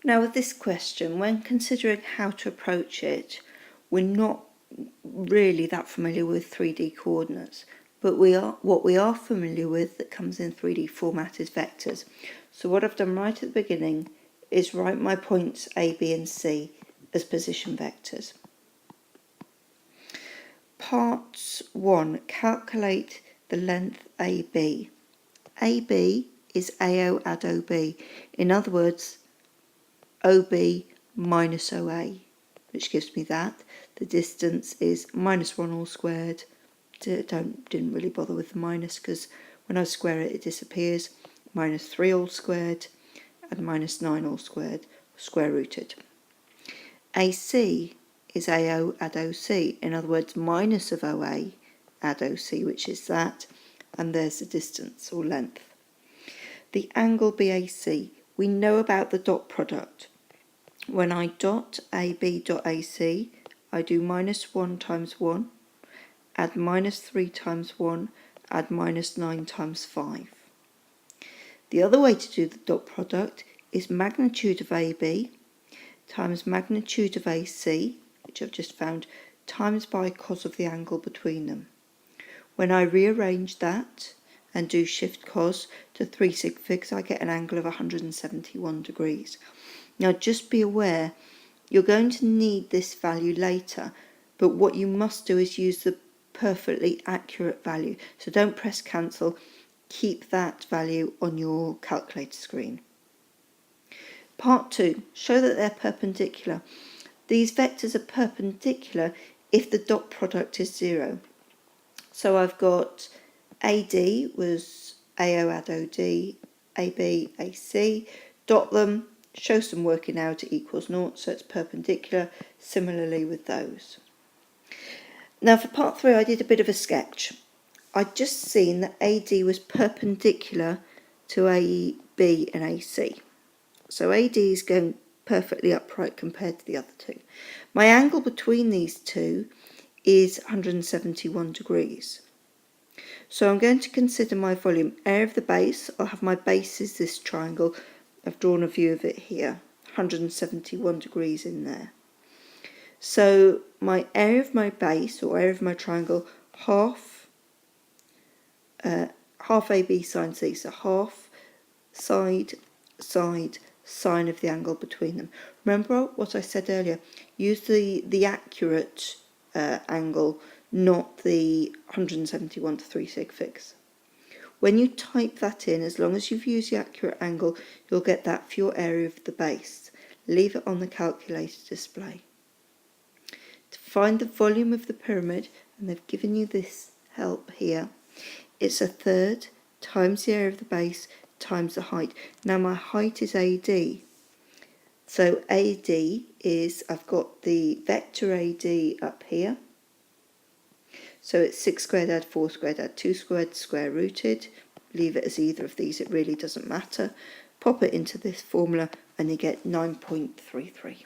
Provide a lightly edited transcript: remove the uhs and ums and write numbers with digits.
Now with this question, when considering how to approach it, we're not really that familiar with 3D coordinates, but what we are familiar with that comes in 3D format is vectors. So what I've done right at the beginning is write my points A, B and C as position vectors. Part 1, calculate the length AB. AB is AO add OB. In other words, OB minus OA, which gives me that. The distance is -1 all squared. Didn't really bother with the minus because when I square it, it disappears. -3 all squared and -9 all squared, square rooted. AC is AO add OC. In other words, minus of OA add OC, which is that, and there's the distance or length. The angle BAC, we know about the dot product. When I dot AB dot AC, I do -1 times 1, add -3 times 1, add -9 times 5. The other way to do the dot product is magnitude of AB times magnitude of AC, which I've just found, times by cos of the angle between them. When I rearrange that and do shift cos to 3 sig figs, I get an angle of 171 degrees. Now just be aware, you're going to need this value later, but what you must do is use the perfectly accurate value. So don't press cancel, keep that value on your calculator screen. Part 2, show that they're perpendicular. These vectors are perpendicular if the dot product is 0. So I've got AD was AO add OD, AB, AC, dot them, show some working out, it equals 0, so it's perpendicular, similarly with those. Now for part 3 I did a bit of a sketch. I'd just seen that AD was perpendicular to AB and AC. So AD is going perfectly upright compared to the other two. My angle between these two is 171 degrees. So I'm going to consider my volume. Area of the base, I'll have my base is this triangle. I've drawn a view of it here, 171 degrees in there. So my area of my base, or area of my triangle, half AB sine C, so half side, sine of the angle between them. Remember what I said earlier, use the accurate angle, not the 171 to 3 sig figs. When you type that in, as long as you've used the accurate angle, you'll get that for your area of the base. Leave it on the calculator display. To find the volume of the pyramid, and they've given you this help here, it's 1/3 times the area of the base times the height. Now my height is AD. So AD is, I've got the vector AD up here. So it's 6 squared add 4 squared add 2 squared, square rooted. Leave it as either of these, it really doesn't matter. Pop it into this formula and you get 9.33.